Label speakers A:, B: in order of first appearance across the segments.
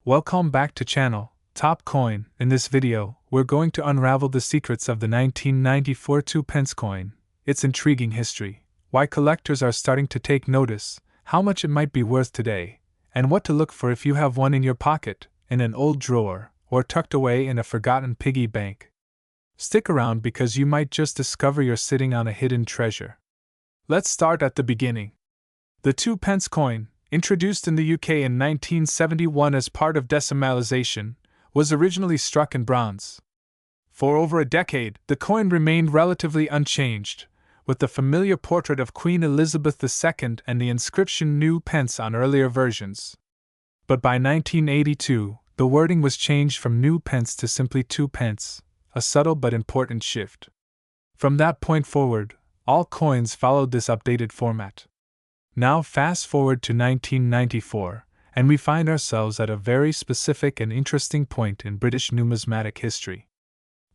A: Welcome back to channel, Top Coin. In this video, we're going to unravel the secrets of the 1994 2p coin, its intriguing history, why collectors are starting to take notice, how much it might be worth today, and what to look for if you have one in your pocket, in an old drawer, or tucked away in a forgotten piggy bank. Stick around because you might just discover you're sitting on a hidden treasure. Let's start at the beginning. The 2p coin, introduced in the UK in 1971 as part of decimalisation, was originally struck in bronze. For over a decade, the coin remained relatively unchanged, with the familiar portrait of Queen Elizabeth II and the inscription New Pence on earlier versions. But by 1982, the wording was changed from New Pence to simply 2p, a subtle but important shift. From that point forward, all coins followed this updated format. Now fast forward to 1994, and we find ourselves at a very specific and interesting point in British numismatic history.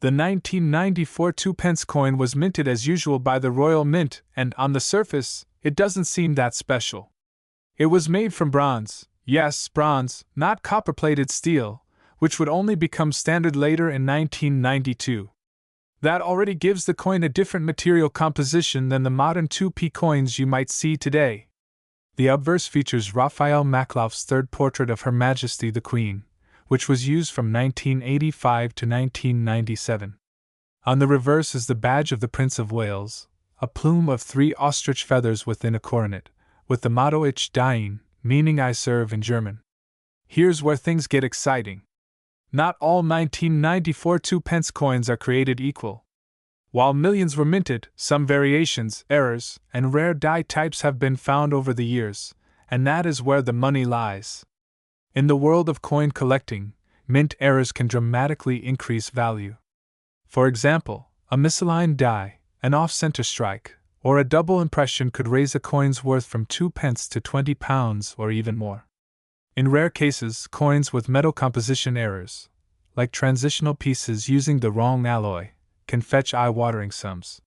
A: The 1994 2p coin was minted as usual by the Royal Mint, and on the surface, it doesn't seem that special. It was made from bronze, yes, bronze, not copper-plated steel, which would only become standard later in 1992. That already gives the coin a different material composition than the modern 2p coins you might see today. The obverse features Raphael Makhlouf's third portrait of Her Majesty the Queen, which was used from 1985 to 1997. On the reverse is the badge of the Prince of Wales, a plume of 3 ostrich feathers within a coronet, with the motto Ich diene, meaning I serve in German. Here's where things get exciting. Not all 1994 2p coins are created equal. While millions were minted, some variations, errors, and rare die types have been found over the years, and that is where the money lies. In the world of coin collecting, mint errors can dramatically increase value. For example, a misaligned die, an off-center strike, or a double impression could raise a coin's worth from 2p to £20 or even more. In rare cases, coins with metal composition errors, like transitional pieces using the wrong alloy, can fetch eye-watering sums.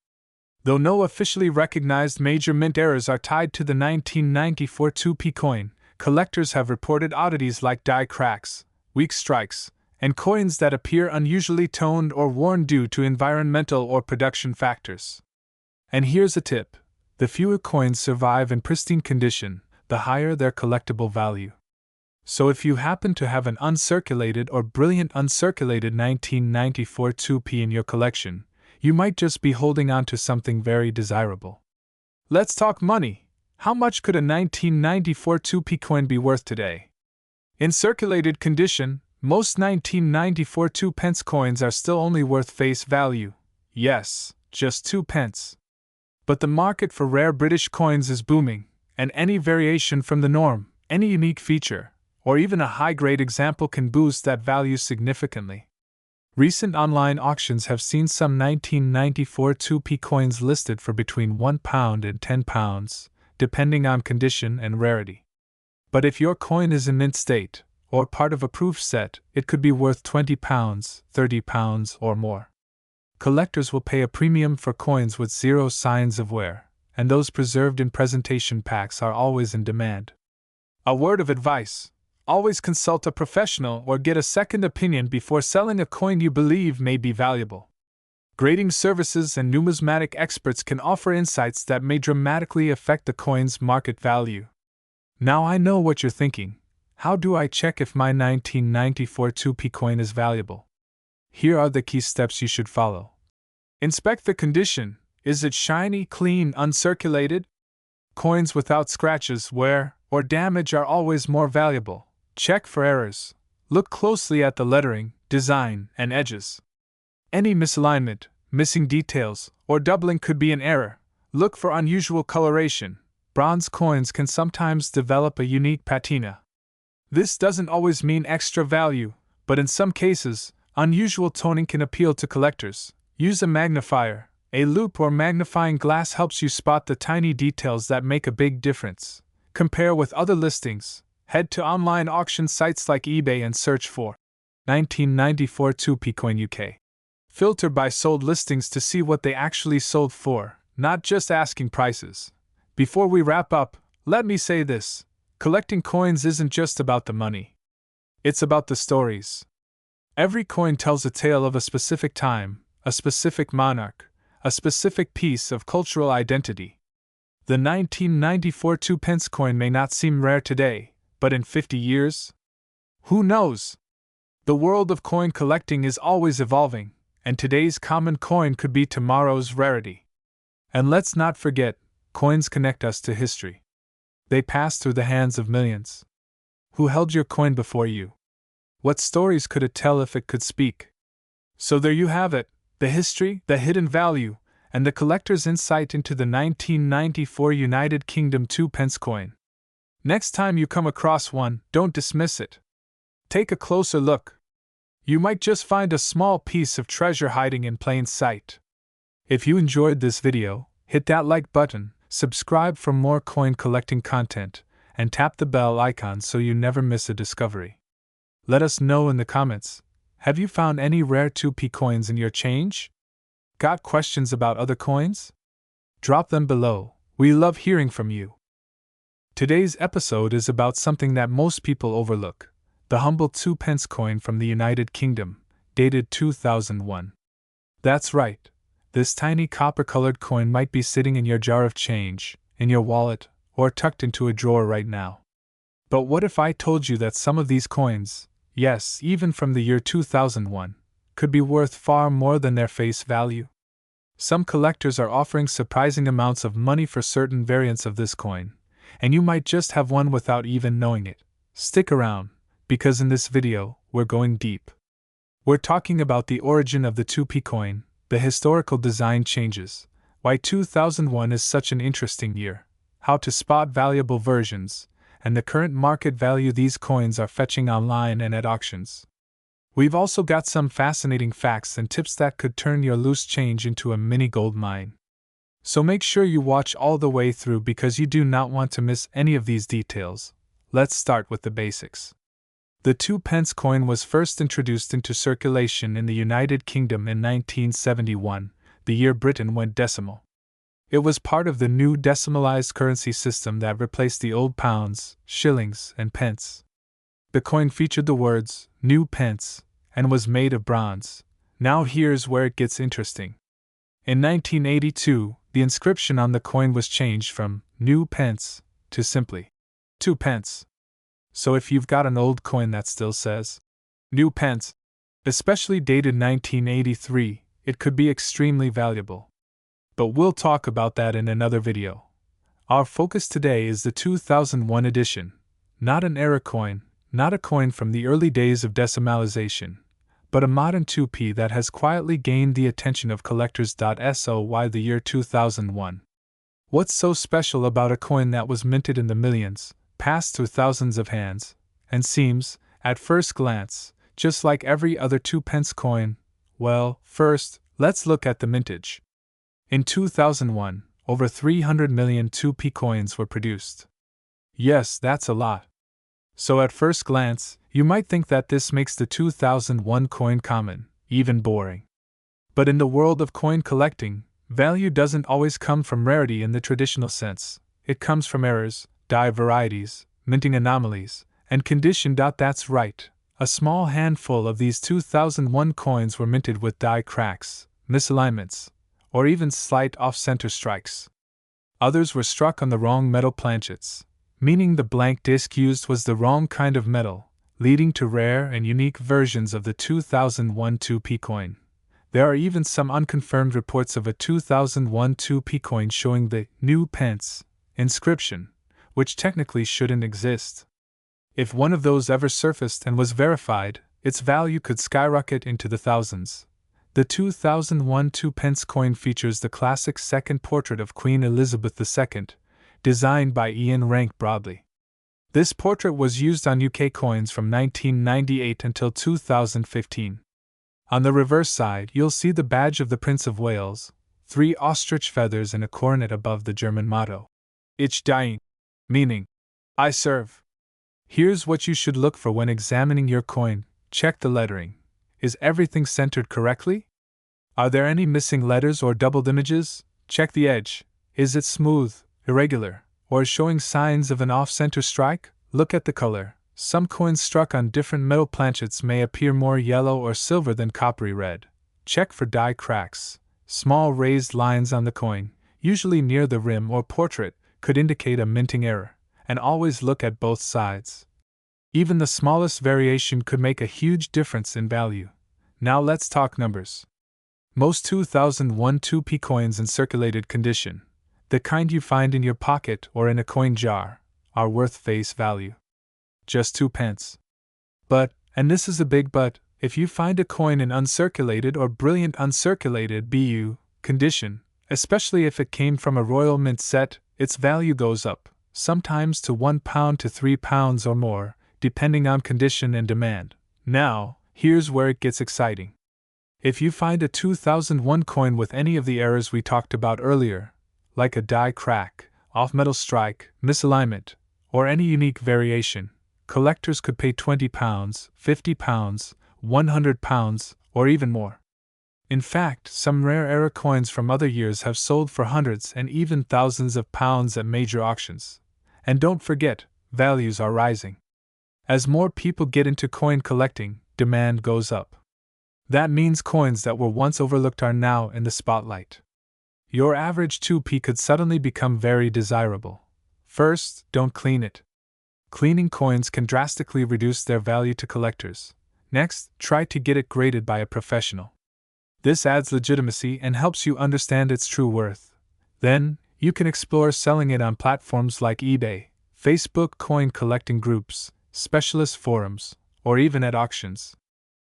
A: Though no officially recognized major mint errors are tied to the 1994 2p coin, collectors have reported oddities like die cracks, weak strikes, and coins that appear unusually toned or worn due to environmental or production factors. And here's a tip: the fewer coins survive in pristine condition, the higher their collectible value. So if you happen to have an uncirculated or brilliant uncirculated 1994 2p in your collection, you might just be holding on to something very desirable. Let's talk money. How much could a 1994 2p coin be worth today? In circulated condition, most 1994 2p coins are still only worth face value. Yes, just 2p. But the market for rare British coins is booming, and any variation from the norm, any unique feature, or even a high-grade example can boost that value significantly. Recent online auctions have seen some 1994 2p coins listed for between £1 and £10, depending on condition and rarity. But if your coin is in mint state, or part of a proof set, it could be worth £20, £30 or more. Collectors will pay a premium for coins with 0 signs of wear, and those preserved in presentation packs are always in demand. A word of advice: always consult a professional or get a second opinion before selling a coin you believe may be valuable. Grading services and numismatic experts can offer insights that may dramatically affect the coin's market value. Now I know what you're thinking: how do I check if my 1994 2p coin is valuable? Here are the key steps you should follow. Inspect the condition. Is it shiny, clean, uncirculated? Coins without scratches, wear, or damage are always more valuable. Check for errors. Look closely at the lettering, design, and edges. Any misalignment, missing details, or doubling could be an error. Look for unusual coloration. Bronze coins can sometimes develop a unique patina. This doesn't always mean extra value, but in some cases, unusual toning can appeal to collectors. Use a magnifier. A loupe or magnifying glass helps you spot the tiny details that make a big difference. Compare with other listings. Head to online auction sites like eBay and search for 1994 2p coin UK. Filter by sold listings to see what they actually sold for, not just asking prices. Before we wrap up, let me say this: collecting coins isn't just about the money. It's about the stories. Every coin tells a tale of a specific time, a specific monarch, a specific piece of cultural identity. The 1994 2-pence coin may not seem rare today, but in 50 years? Who knows? The world of coin collecting is always evolving, and today's common coin could be tomorrow's rarity. And let's not forget, coins connect us to history. They pass through the hands of millions. Who held your coin before you? What stories could it tell if it could speak? So there you have it, the history, the hidden value, and the collector's insight into the 1994 United Kingdom 2-pence coin. Next time you come across one, don't dismiss it. Take a closer look. You might just find a small piece of treasure hiding in plain sight. If you enjoyed this video, hit that like button, subscribe for more coin collecting content, and tap the bell icon so you never miss a discovery. Let us know in the comments, have you found any rare 2p coins in your change? Got questions about other coins? Drop them below, we love hearing from you. Today's episode is about something that most people overlook, the humble 2-pence coin from the United Kingdom, dated 2001. That's right, this tiny copper-colored coin might be sitting in your jar of change, in your wallet, or tucked into a drawer right now. But what if I told you that some of these coins, yes, even from the year 2001, could be worth far more than their face value? Some collectors are offering surprising amounts of money for certain variants of this coin, and you might just have one without even knowing it. Stick around, because in this video, we're going deep. We're talking about the origin of the 2p coin, the historical design changes, why 2001 is such an interesting year, how to spot valuable versions, and the current market value these coins are fetching online and at auctions. We've also got some fascinating facts and tips that could turn your loose change into a mini gold mine. So make sure you watch all the way through because you do not want to miss any of these details. Let's start with the basics. The 2-pence coin was first introduced into circulation in the United Kingdom in 1971, the year Britain went decimal. It was part of the new decimalized currency system that replaced the old pounds, shillings, and pence. The coin featured the words, "New Pence," and was made of bronze. Now here's where it gets interesting. In 1982, the inscription on the coin was changed from "New Pence" to simply 2 pence. So if you've got an old coin that still says "New Pence," especially dated 1983, it could be extremely valuable. But we'll talk about that in another video. Our focus today is the 2001 edition, not an era coin, not a coin from the early days of decimalization, but a modern 2p that has quietly gained the attention of collectors. So why the year 2001? What's so special about a coin that was minted in the millions, passed through thousands of hands, and seems, at first glance, just like every other 2-pence coin? Well, first, let's look at the mintage. In 2001, over 300 million 2p coins were produced. Yes, that's a lot. So at first glance, you might think that this makes the 2001 coin common, even boring. But in the world of coin collecting, value doesn't always come from rarity in the traditional sense. It comes from errors, die varieties, minting anomalies, and condition. That's right, a small handful of these 2001 coins were minted with die cracks, misalignments, or even slight off-center strikes. Others were struck on the wrong metal planchets, meaning the blank disc used was the wrong kind of metal, leading to rare and unique versions of the 2001 2p coin. There are even some unconfirmed reports of a 2001 2p coin showing the "New Pence" inscription, which technically shouldn't exist. If one of those ever surfaced and was verified, its value could skyrocket into the thousands. The 2001 2-pence coin features the classic second portrait of Queen Elizabeth II, designed by Ian Rank Broadley. This portrait was used on UK coins from 1998 until 2015. On the reverse side, you'll see the badge of the Prince of Wales, 3 ostrich feathers and a coronet above the German motto, "Ich diene," meaning, "I serve." Here's what you should look for when examining your coin. Check the lettering. Is everything centered correctly? Are there any missing letters or doubled images? Check the edge. Is it smooth, irregular, or showing signs of an off-center strike? Look at the color. Some coins struck on different metal planchets may appear more yellow or silver than coppery red. Check for die cracks. Small raised lines on the coin, usually near the rim or portrait, could indicate a minting error, and always look at both sides. Even the smallest variation could make a huge difference in value. Now let's talk numbers. Most 2001 2p coins in circulated condition, the kind you find in your pocket or in a coin jar, are worth face value. Just 2 pence. But, and this is a big but, if you find a coin in uncirculated or brilliant uncirculated BU condition, especially if it came from a Royal Mint set, its value goes up, sometimes to £1 to £3 or more, depending on condition and demand. Now, here's where it gets exciting. If you find a 2001 coin with any of the errors we talked about earlier, like a die crack, off-metal strike, misalignment, or any unique variation, collectors could pay £20, £50, £100, or even more. In fact, some rare era coins from other years have sold for hundreds and even thousands of pounds at major auctions. And don't forget, values are rising. As more people get into coin collecting, demand goes up. That means coins that were once overlooked are now in the spotlight. Your average 2p could suddenly become very desirable. First, don't clean it. Cleaning coins can drastically reduce their value to collectors. Next, try to get it graded by a professional. This adds legitimacy and helps you understand its true worth. Then, you can explore selling it on platforms like eBay, Facebook coin collecting groups, specialist forums, or even at auctions.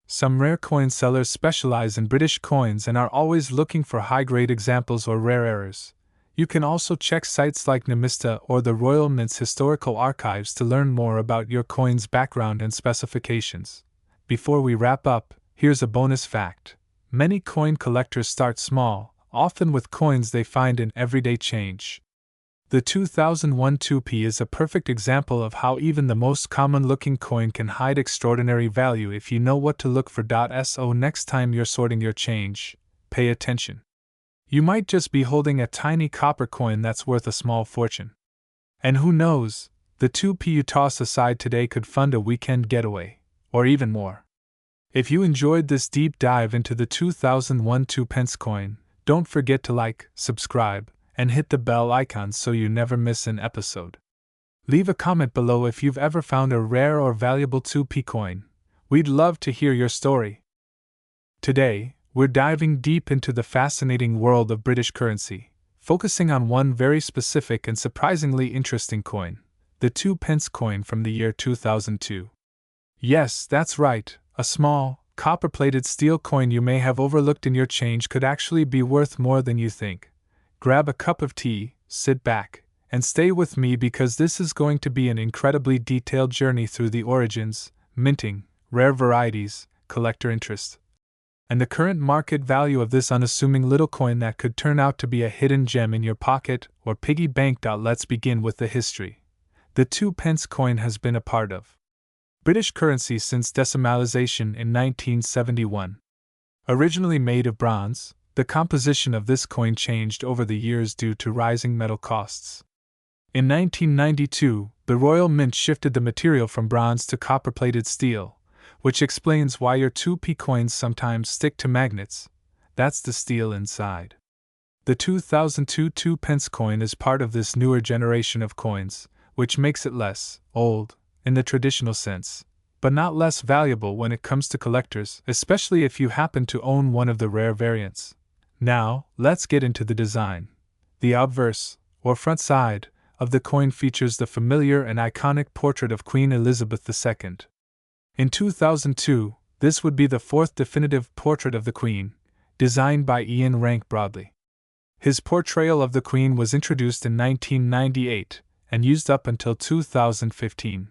A: Some rare coin sellers specialize in British coins and are always looking for high-grade examples or rare errors. You can also check sites like NUMISMATICS or the Royal Mint's historical archives to learn more about your coin's background and specifications. Before we wrap up, here's a bonus fact. Many coin collectors start small, often with coins they find in everyday change. The 2001 2p is a perfect example of how even the most common-looking coin can hide extraordinary value if you know what to look for. So next time you're sorting your change, pay attention. You might just be holding a tiny copper coin that's worth a small fortune. And who knows, the 2p you toss aside today could fund a weekend getaway, or even more. If you enjoyed this deep dive into the 2001 2p coin, don't forget to like, subscribe, and hit the bell icon so you never miss an episode. Leave a comment below if you've ever found a rare or valuable 2p coin. We'd love to hear your story. Today, we're diving deep into the fascinating world of British currency, focusing on one very specific and surprisingly interesting coin, the 2p coin from the year 2002. Yes, that's right, a small, copper-plated steel coin you may have overlooked in your change could actually be worth more than you think. Grab a cup of tea, sit back, and stay with me because this is going to be an incredibly detailed journey through the origins, minting, rare varieties, collector interest, and the current market value of this unassuming little coin that could turn out to be a hidden gem in your pocket or piggy bank. Let's begin with the history. The 2p coin has been a part of British currency since decimalisation in 1971. Originally made of bronze, the composition of this coin changed over the years due to rising metal costs. In 1992, the Royal Mint shifted the material from bronze to copper-plated steel, which explains why your 2p coins sometimes stick to magnets. That's the steel inside. The 2002 2p coin is part of this newer generation of coins, which makes it less old in the traditional sense, but not less valuable when it comes to collectors, especially if you happen to own one of the rare variants. Now, let's get into the design. The obverse, or front side, of the coin features the familiar and iconic portrait of Queen Elizabeth II. In 2002, this would be the fourth definitive portrait of the Queen, designed by Ian Rank Broadley. His portrayal of the Queen was introduced in 1998 and used up until 2015.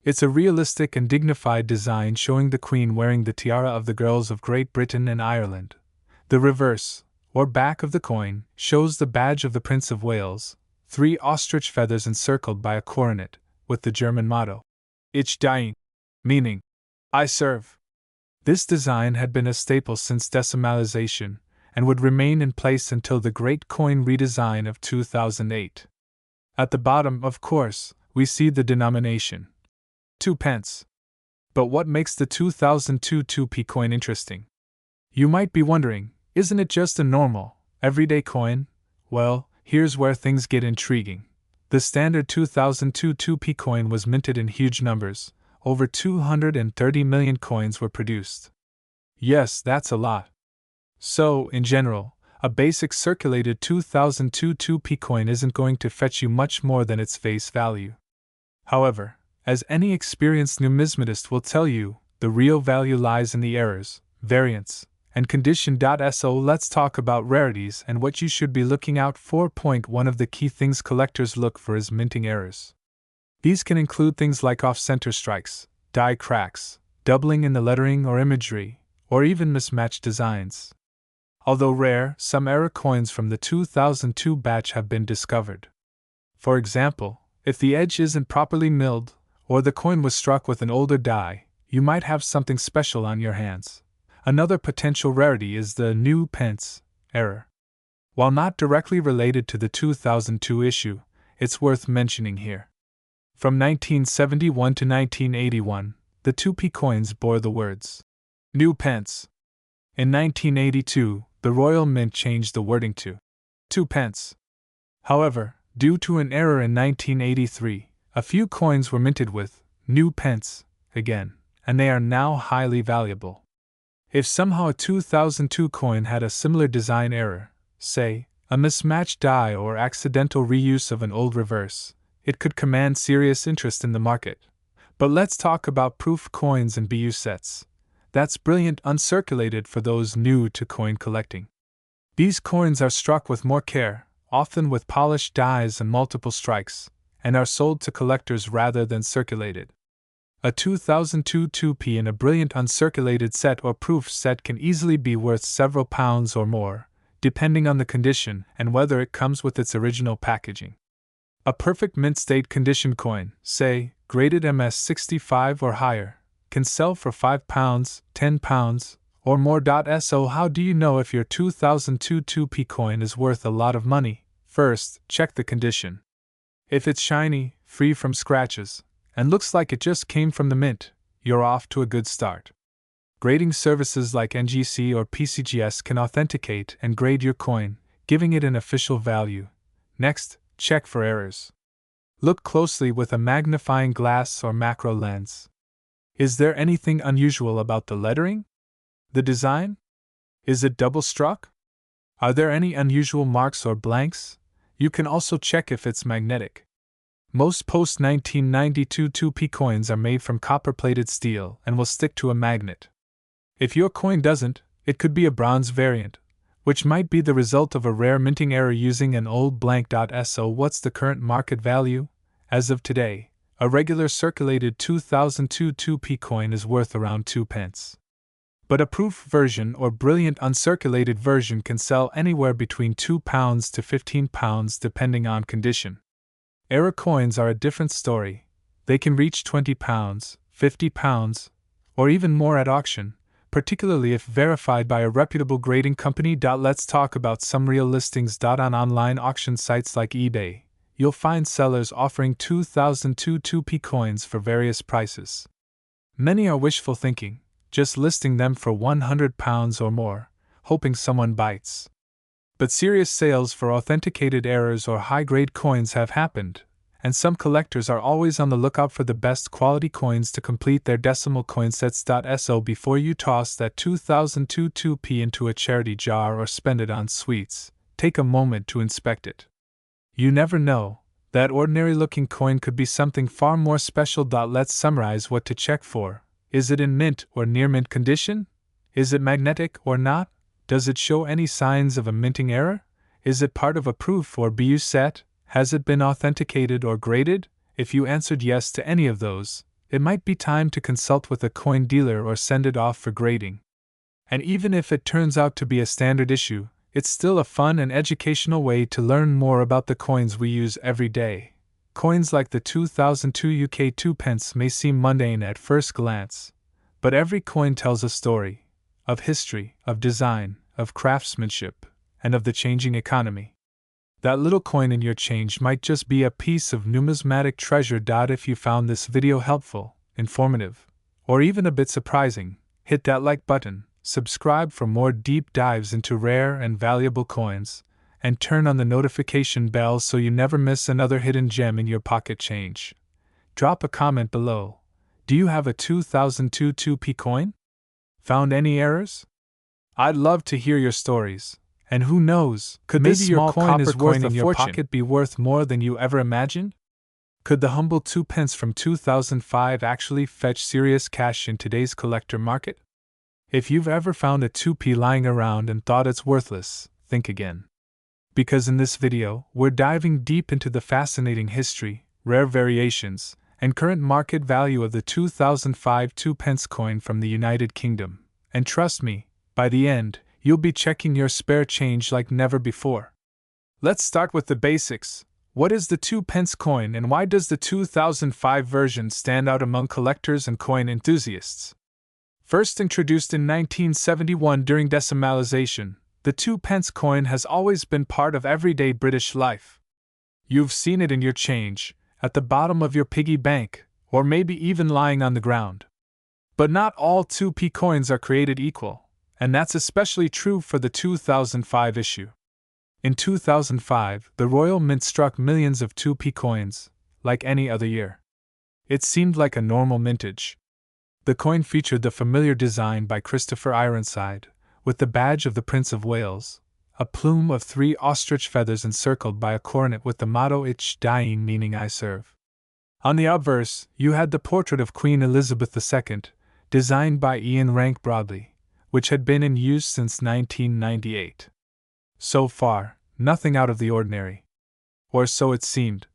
A: It's a realistic and dignified design showing the Queen wearing the tiara of the girls of Great Britain and Ireland. The reverse, or back of the coin, shows the badge of the Prince of Wales, 3 ostrich feathers encircled by a coronet, with the German motto, Ich diene, meaning, I serve. This design had been a staple since decimalisation, and would remain in place until the Great Coin redesign of 2008. At the bottom, of course, we see the denomination. 2 pence. But what makes the 2002 2p coin interesting? You might be wondering, isn't it just a normal, everyday coin? Well, here's where things get intriguing. The standard 2002 2p coin was minted in huge numbers. Over 230 million coins were produced. Yes, that's a lot. So, in general, a basic circulated 2002 2p coin isn't going to fetch you much more than its face value. However, as any experienced numismatist will tell you, the real value lies in the errors, variance, and condition. So let's talk about rarities and what you should be looking out for. One of the key things collectors look for is minting errors. These can include things like off-center strikes, die cracks, doubling in the lettering or imagery, or even mismatched designs. Although rare, some error coins from the 2002 batch have been discovered. For example, if the edge isn't properly milled, or the coin was struck with an older die, you might have something special on your hands. Another potential rarity is the new Pence error. While not directly related to the 2002 issue, it's worth mentioning here. From 1971 to 1981, the 2p coins bore the words, New Pence. In 1982, the Royal Mint changed the wording to 2 pence. However, due to an error in 1983, a few coins were minted with New Pence again, and they are now highly valuable. If somehow a 2002 coin had a similar design error, say, a mismatched die or accidental reuse of an old reverse, it could command serious interest in the market. But let's talk about proof coins and BU sets. That's brilliant uncirculated for those new to coin collecting. These coins are struck with more care, often with polished dies and multiple strikes, and are sold to collectors rather than circulated. A 2002 2p in a brilliant uncirculated set or proof set can easily be worth several pounds or more, depending on the condition and whether it comes with its original packaging. A perfect mint state condition coin, say, graded MS65 or higher, can sell for £5, £10, or more. So how do you know if your 2002 2p coin is worth a lot of money? First, check the condition. If it's shiny, free from scratches, and looks like it just came from the mint, you're off to a good start. Grading services like NGC or PCGS can authenticate and grade your coin, giving it an official value. Next, check for errors. Look closely with a magnifying glass or macro lens. Is there anything unusual about the lettering? The design? Is it double struck? Are there any unusual marks or blanks? You can also check if it's magnetic. Most post-1992 2p coins are made from copper-plated steel and will stick to a magnet. If your coin doesn't, it could be a bronze variant, which might be the result of a rare minting error using an old blank. So what's the current market value? As of today, a regular circulated 2002 2p coin is worth around 2 pence. But a proof version or brilliant uncirculated version can sell anywhere between £2 to £15 depending on condition. Error coins are a different story. They can reach £20, £50, or even more at auction, particularly if verified by a reputable grading company. Let's talk about some real listings. On online auction sites like eBay, you'll find sellers offering 2002 2p coins for various prices. Many are wishful thinking, just listing them for £100 or more, hoping someone bites. But serious sales for authenticated errors or high-grade coins have happened, and some collectors are always on the lookout for the best quality coins to complete their decimal coin sets. So before you toss that 2002 2p into a charity jar or spend it on sweets, take a moment to inspect it. You never know, that ordinary-looking coin could be something far more special. Let's summarize what to check for. Is it in mint or near mint condition? Is it magnetic or not? Does it show any signs of a minting error? Is it part of a proof or BU set? Has it been authenticated or graded? If you answered yes to any of those, it might be time to consult with a coin dealer or send it off for grading. And even if it turns out to be a standard issue, it's still a fun and educational way to learn more about the coins we use every day. Coins like the 2002 UK 2 pence may seem mundane at first glance, but every coin tells a story. Of history, of design, of craftsmanship, and of the changing economy. That little coin in your change might just be a piece of numismatic treasure. If you found this video helpful, informative, or even a bit surprising, hit that like button, subscribe for more deep dives into rare and valuable coins, and turn on the notification bell so you never miss another hidden gem in your pocket change. Drop a comment below. Do you have a 2002 2p coin? Found any errors? I'd love to hear your stories. And who knows, could maybe your coin is worth a fortune pocket be worth more than you ever imagined? Could the humble 2 pence from 2005 actually fetch serious cash in today's collector market? If you've ever found a 2p lying around and thought it's worthless, think again. Because in this video, we're diving deep into the fascinating history, rare variations, and current market value of the 2005 2 pence coin from the United Kingdom. And trust me, by the end, you'll be checking your spare change like never before. Let's start with the basics. What is the 2 pence coin and why does the 2005 version stand out among collectors and coin enthusiasts? First introduced in 1971 during decimalization, the 2 pence coin has always been part of everyday British life. You've seen it in your change, at the bottom of your piggy bank, or maybe even lying on the ground. But not all 2p coins are created equal. And that's especially true for the 2005 issue. In 2005, the Royal Mint struck millions of 2p coins, like any other year. It seemed like a normal mintage. The coin featured the familiar design by Christopher Ironside, with the badge of the Prince of Wales, a plume of 3 ostrich feathers encircled by a coronet with the motto Ich diene meaning I serve. On the obverse, you had the portrait of Queen Elizabeth II, designed by Ian Rank Broadley, which had been in use since 1998. So far, nothing out of the ordinary. Or so it seemed.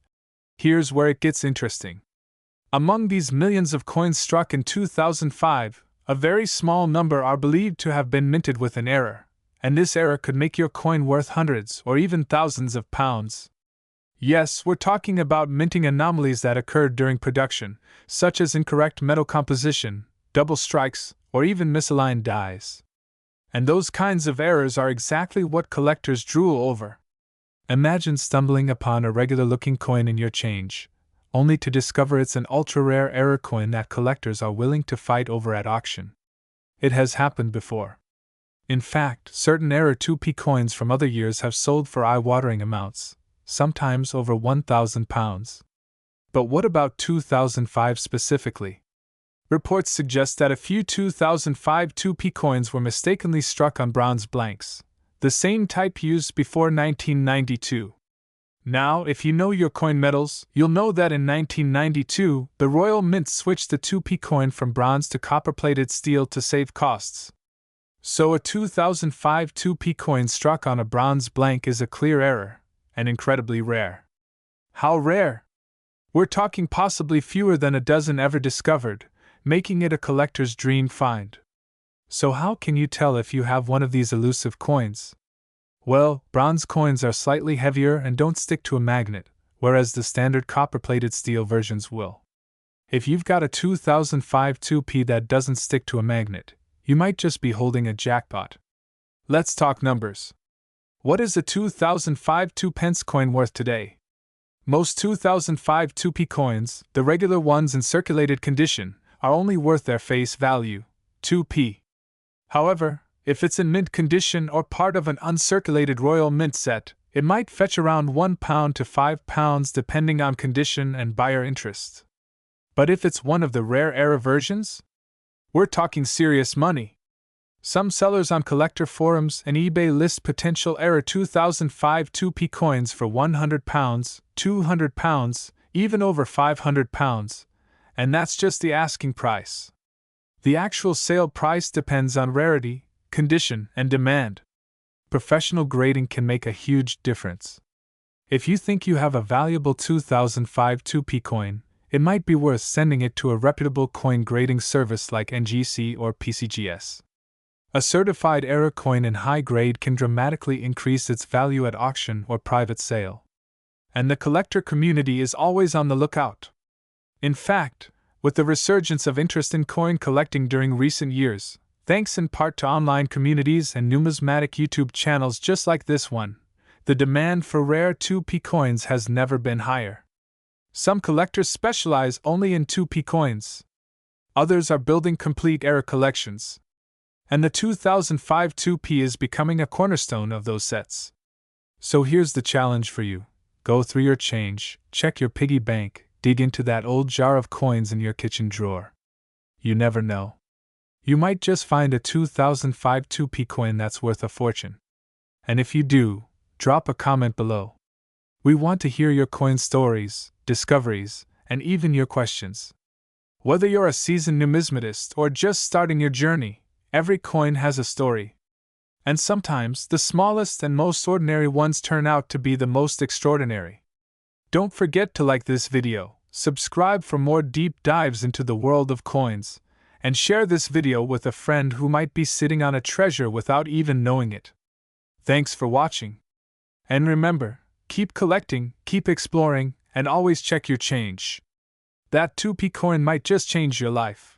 A: Here's where it gets interesting. Among these millions of coins struck in 2005, a very small number are believed to have been minted with an error, and this error could make your coin worth hundreds or even thousands of pounds. Yes, we're talking about minting anomalies that occurred during production, such as incorrect metal composition, double strikes, or even misaligned dies. And those kinds of errors are exactly what collectors drool over. Imagine stumbling upon a regular-looking coin in your change, only to discover it's an ultra-rare error coin that collectors are willing to fight over at auction. It has happened before. In fact, certain error 2p coins from other years have sold for eye-watering amounts, sometimes over £1,000. But what about 2005 specifically? Reports suggest that a few 2005 2p coins were mistakenly struck on bronze blanks, the same type used before 1992. Now, if you know your coin metals, you'll know that in 1992, the Royal Mint switched the 2p coin from bronze to copper-plated steel to save costs. So a 2005 2p coin struck on a bronze blank is a clear error, and incredibly rare. How rare? We're talking possibly fewer than a dozen ever discovered, making it a collector's dream find. So how can you tell if you have one of these elusive coins? Well, bronze coins are slightly heavier and don't stick to a magnet, whereas the standard copper-plated steel versions will. If you've got a 2005 2p that doesn't stick to a magnet, you might just be holding a jackpot. Let's talk numbers. What is a 2005 2 pence coin worth today? Most 2005 2p coins, the regular ones in circulated condition, are only worth their face value, 2p. However, if it's in mint condition or part of an uncirculated Royal Mint set, it might fetch around £1 to £5 depending on condition and buyer interest. But if it's one of the rare error versions, we're talking serious money. Some sellers on collector forums and eBay list potential error 2005 2p coins for £100, £200, even over £500. And that's just the asking price. The actual sale price depends on rarity, condition, and demand. Professional grading can make a huge difference. If you think you have a valuable 2005 2p coin, it might be worth sending it to a reputable coin grading service like NGC or PCGS. A certified error coin in high grade can dramatically increase its value at auction or private sale. And the collector community is always on the lookout. In fact, with the resurgence of interest in coin collecting during recent years, thanks in part to online communities and numismatic YouTube channels just like this one, the demand for rare 2p coins has never been higher. Some collectors specialize only in 2p coins, Others are building complete era collections. And the 2005 2p is becoming a cornerstone of those sets. So here's the challenge for you. Go through your change, check your piggy bank, dig into that old jar of coins in your kitchen drawer. You never know. You might just find a 2005 2p coin that's worth a fortune. And if you do, drop a comment below. We want to hear your coin stories, discoveries, and even your questions. Whether you're a seasoned numismatist or just starting your journey, every coin has a story. And sometimes the smallest and most ordinary ones turn out to be the most extraordinary. Don't forget to like this video, subscribe for more deep dives into the world of coins, and share this video with a friend who might be sitting on a treasure without even knowing it. Thanks for watching. And remember, keep collecting, keep exploring, and always check your change. That 2p coin might just change your life.